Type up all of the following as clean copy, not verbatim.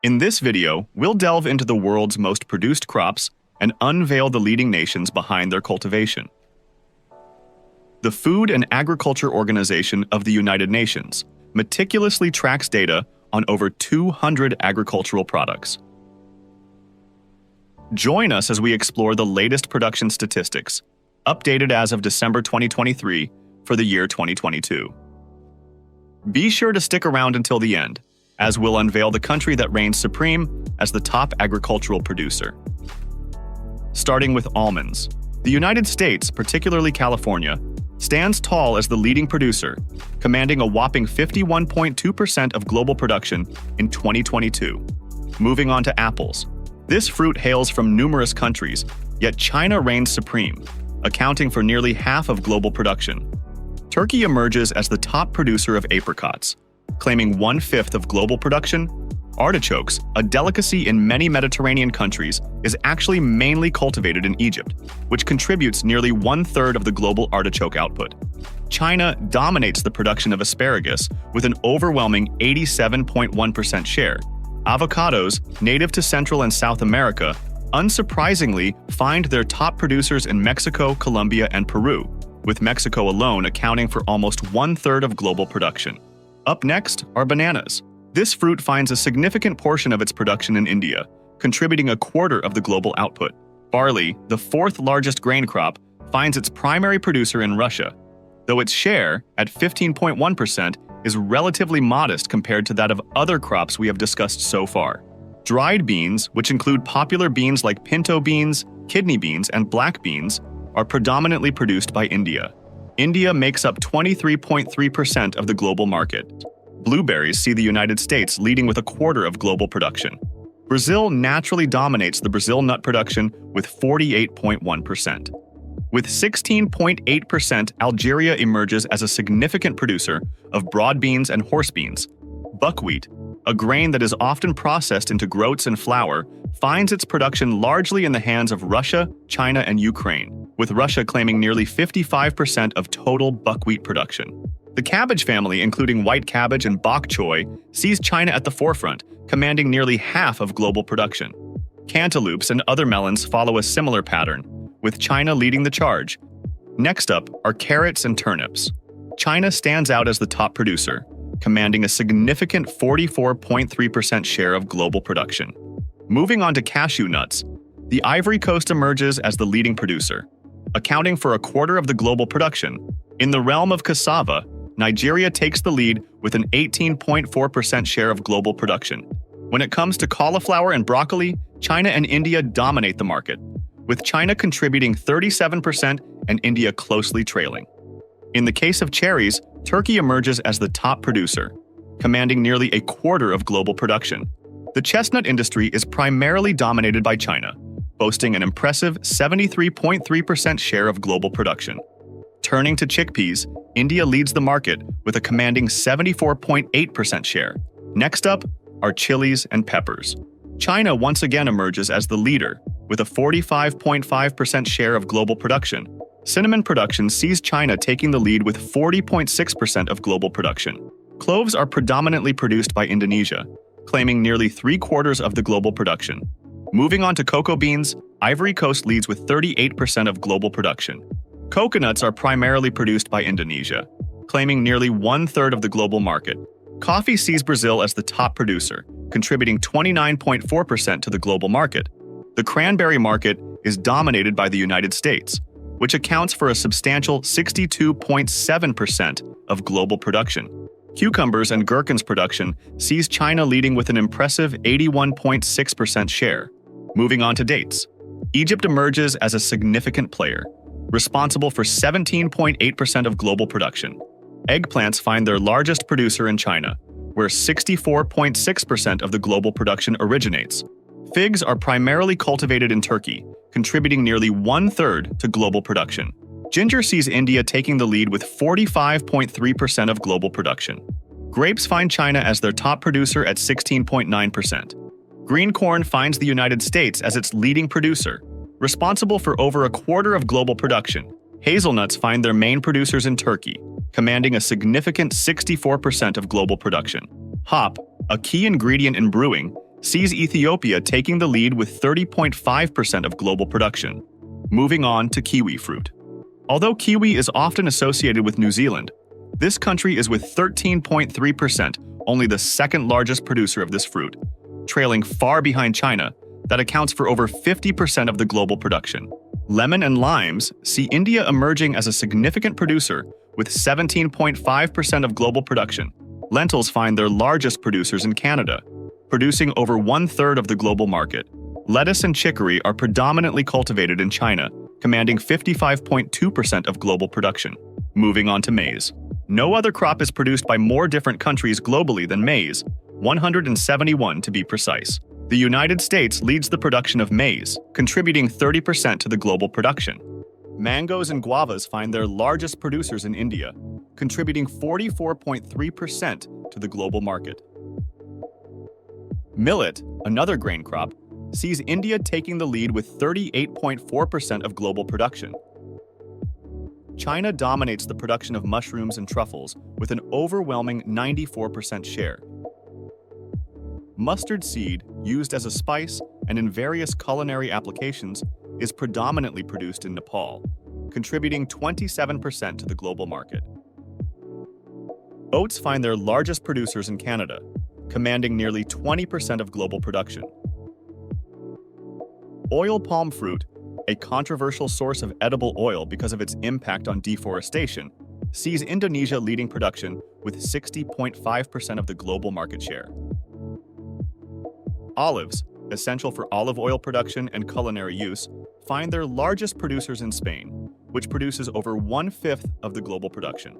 In this video, we'll delve into the world's most produced crops and unveil the leading nations behind their cultivation. The Food and Agriculture Organization of the United Nations meticulously tracks data on over 200 agricultural products. Join us as we explore the latest production statistics, updated as of December 2023 for the year 2022. Be sure to stick around until the end, as we'll unveil the country that reigns supreme as the top agricultural producer. Starting with almonds, the United States, particularly California, stands tall as the leading producer, commanding a whopping 51.2% of global production in 2022. Moving on to apples. This fruit hails from numerous countries, yet China reigns supreme, accounting for nearly half of global production. Turkey emerges as the top producer of apricots, claiming 1/5 of global production. Artichokes, a delicacy in many Mediterranean countries, is actually mainly cultivated in Egypt, which contributes nearly 1/3 of the global artichoke output. China dominates the production of asparagus with an overwhelming 87.1% share. Avocados, native to Central and South America, unsurprisingly find their top producers in Mexico, Colombia, and Peru, with Mexico alone accounting for almost 1/3 of global production. Up next are bananas. This fruit finds a significant portion of its production in India, contributing 1/4 of the global output. Barley, the fourth largest grain crop, finds its primary producer in Russia, though its share, at 15.1%, is relatively modest compared to that of other crops we have discussed so far. Dried beans, which include popular beans like pinto beans, kidney beans, and black beans, are predominantly produced by India. India makes up 23.3% of the global market. Blueberries see the United States leading with 1/4 of global production. Brazil naturally dominates the Brazil nut production with 48.1%. With 16.8%, Algeria emerges as a significant producer of broad beans and horse beans. Buckwheat, a grain that is often processed into groats and flour, finds its production largely in the hands of Russia, China, and Ukraine, with Russia claiming nearly 55% of total buckwheat production. The cabbage family, including white cabbage and bok choy, sees China at the forefront, commanding nearly half of global production. Cantaloupes and other melons follow a similar pattern, with China leading the charge. Next up are carrots and turnips. China stands out as the top producer, commanding a significant 44.3% share of global production. Moving on to cashew nuts, the Ivory Coast emerges as the leading producer, accounting for 1/4 of the global production. In the realm of cassava, Nigeria takes the lead with an 18.4% share of global production. When it comes to cauliflower and broccoli, China and India dominate the market, with China contributing 37% and India closely trailing. In the case of cherries, Turkey emerges as the top producer, commanding nearly 1/4 of global production. The chestnut industry is primarily dominated by China, boasting an impressive 73.3% share of global production. Turning to chickpeas, India leads the market with a commanding 74.8% share. Next up are chilies and peppers. China once again emerges as the leader, with a 45.5% share of global production. Cinnamon production sees China taking the lead with 40.6% of global production. Cloves are predominantly produced by Indonesia, claiming nearly 3/4 of the global production. Moving on to cocoa beans, Ivory Coast leads with 38% of global production. Coconuts are primarily produced by Indonesia, claiming nearly 1/3 of the global market. Coffee sees Brazil as the top producer, contributing 29.4% to the global market. The cranberry market is dominated by the United States, which accounts for a substantial 62.7% of global production. Cucumbers and gherkins production sees China leading with an impressive 81.6% share. Moving on to dates, Egypt emerges as a significant player, responsible for 17.8% of global production. Eggplants find their largest producer in China, where 64.6% of the global production originates. Figs are primarily cultivated in Turkey, contributing nearly 1/3 to global production. Ginger sees India taking the lead with 45.3% of global production. Grapes find China as their top producer at 16.9%. Green corn finds the United States as its leading producer, responsible for over 1/4 of global production. Hazelnuts find their main producers in Turkey, commanding a significant 64% of global production. Hop, a key ingredient in brewing, sees Ethiopia taking the lead with 30.5% of global production. Moving on to kiwi fruit. Although kiwi is often associated with New Zealand, this country is with 13.3%, only the second largest producer of this fruit, trailing far behind China, that accounts for over 50% of the global production. Lemon and limes see India emerging as a significant producer with 17.5% of global production. Lentils find their largest producers in Canada, producing over 1/3 of the global market. Lettuce and chicory are predominantly cultivated in China, commanding 55.2% of global production. Moving on to maize. No other crop is produced by more different countries globally than maize, 171 to be precise. The United States leads the production of maize, contributing 30% to the global production. Mangoes and guavas find their largest producers in India, contributing 44.3% to the global market. Millet, another grain crop, sees India taking the lead with 38.4% of global production. China dominates the production of mushrooms and truffles with an overwhelming 94% share. Mustard seed, used as a spice and in various culinary applications, is predominantly produced in Nepal, contributing 27% to the global market. Oats find their largest producers in Canada, commanding nearly 20% of global production. Oil palm fruit, a controversial source of edible oil because of its impact on deforestation, sees Indonesia leading production with 60.5% of the global market share. Olives, essential for olive oil production and culinary use, find their largest producers in Spain, which produces over 1/5 of the global production.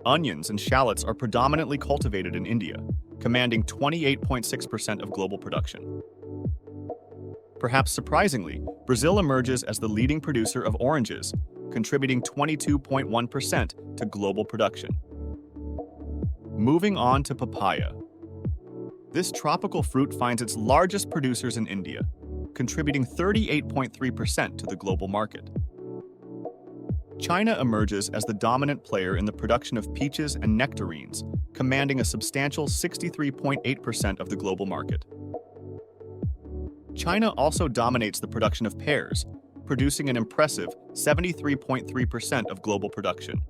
Onions and shallots are predominantly cultivated in India, commanding 28.6% of global production. Perhaps surprisingly, Brazil emerges as the leading producer of oranges, contributing 22.1% to global production. Moving on to papaya. This tropical fruit finds its largest producers in India, contributing 38.3% to the global market. China emerges as the dominant player in the production of peaches and nectarines, commanding a substantial 63.8% of the global market. China also dominates the production of pears, producing an impressive 73.3% of global production.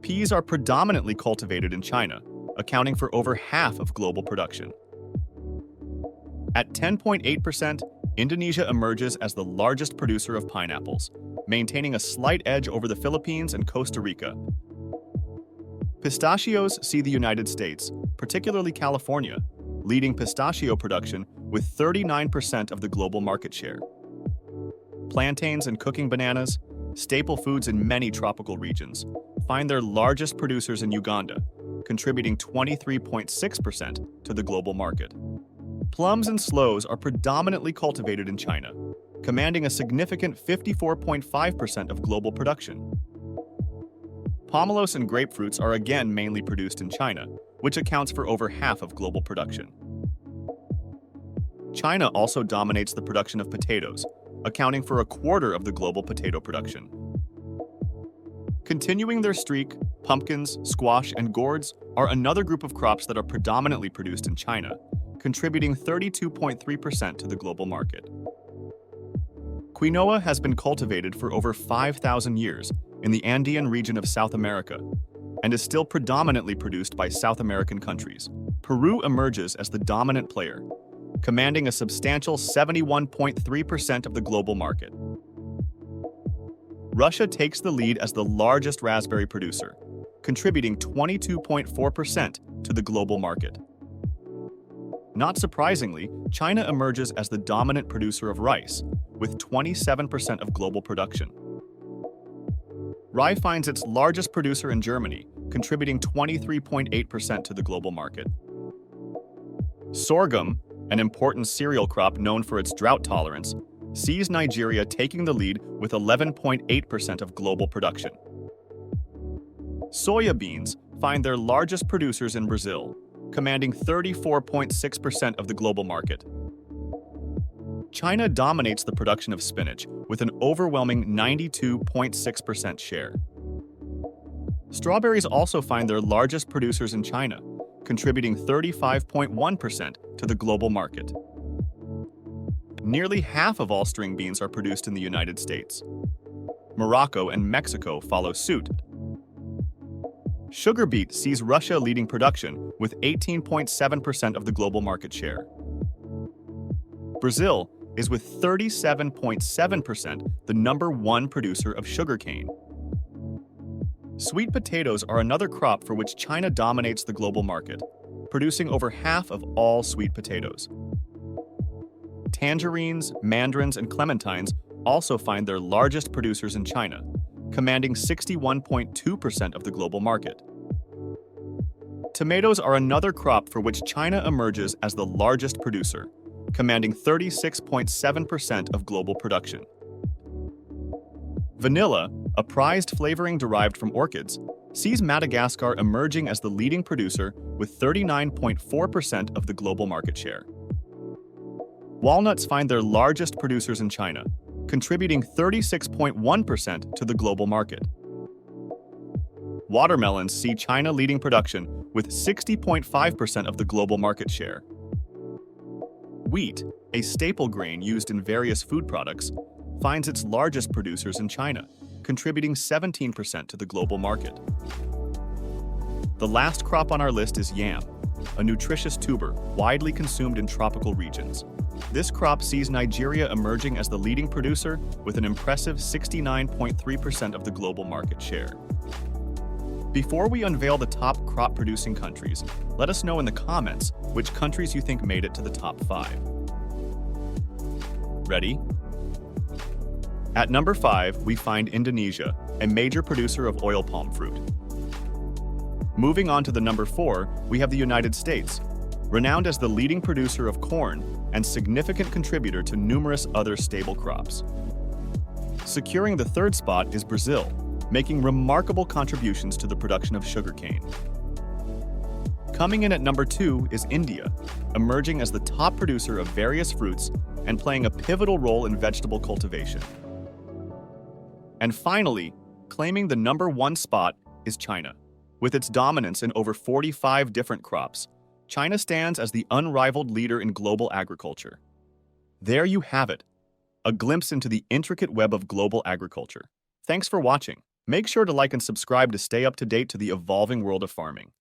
Peas are predominantly cultivated in China, accounting for over half of global production. At 10.8%, Indonesia emerges as the largest producer of pineapples, maintaining a slight edge over the Philippines and Costa Rica. Pistachios see the United States, particularly California, leading pistachio production with 39% of the global market share. Plantains and cooking bananas, staple foods in many tropical regions, find their largest producers in Uganda, contributing 23.6% to the global market. Plums and sloes are predominantly cultivated in China, commanding a significant 54.5% of global production. Pomelos and grapefruits are again mainly produced in China, which accounts for over half of global production. China also dominates the production of potatoes, accounting for 1/4 of the global potato production. Continuing their streak, pumpkins, squash, and gourds are another group of crops that are predominantly produced in China, contributing 32.3% to the global market. Quinoa has been cultivated for over 5,000 years in the Andean region of South America and is still predominantly produced by South American countries. Peru emerges as the dominant player, commanding a substantial 71.3% of the global market. Russia takes the lead as the largest raspberry producer, contributing 22.4% to the global market. Not surprisingly, China emerges as the dominant producer of rice, with 27% of global production. Rye finds its largest producer in Germany, contributing 23.8% to the global market. Sorghum, an important cereal crop known for its drought tolerance, sees Nigeria taking the lead with 11.8% of global production. Soya beans find their largest producers in Brazil, commanding 34.6% of the global market. China dominates the production of spinach with an overwhelming 92.6% share. Strawberries also find their largest producers in China, contributing 35.1% to the global market. Nearly half of all string beans are produced in the United States. Morocco and Mexico follow suit. Sugar beet sees Russia leading production with 18.7% of the global market share. Brazil is with 37.7% the #1 producer of sugarcane. Sweet potatoes are another crop for which China dominates the global market, producing over half of all sweet potatoes. Tangerines, mandarins, and clementines also find their largest producers in China, commanding 61.2% of the global market. Tomatoes are another crop for which China emerges as the largest producer, commanding 36.7% of global production. Vanilla, a prized flavoring derived from orchids, sees Madagascar emerging as the leading producer with 39.4% of the global market share. Walnuts find their largest producers in China, contributing 36.1% to the global market. Watermelons see China leading production with 60.5% of the global market share. Wheat, a staple grain used in various food products, finds its largest producers in China, contributing 17% to the global market. The last crop on our list is yam, a nutritious tuber widely consumed in tropical regions. This crop sees Nigeria emerging as the leading producer with an impressive 69.3% of the global market share. Before we unveil the top crop-producing countries, let us know in the comments which countries you think made it to the top 5. Ready? At number 5, we find Indonesia, a major producer of oil palm fruit. Moving on to the number 4, we have the United States, renowned as the leading producer of corn and significant contributor to numerous other stable crops. Securing the 3rd spot is Brazil, making remarkable contributions to the production of sugarcane. Coming in at number 2 is India, emerging as the top producer of various fruits and playing a pivotal role in vegetable cultivation. And finally, claiming the number 1 spot is China. With its dominance in over 45 different crops, China stands as the unrivaled leader in global agriculture. There you have it, a glimpse into the intricate web of global agriculture. Thanks for watching. Make sure to like and subscribe to stay up to date to the evolving world of farming.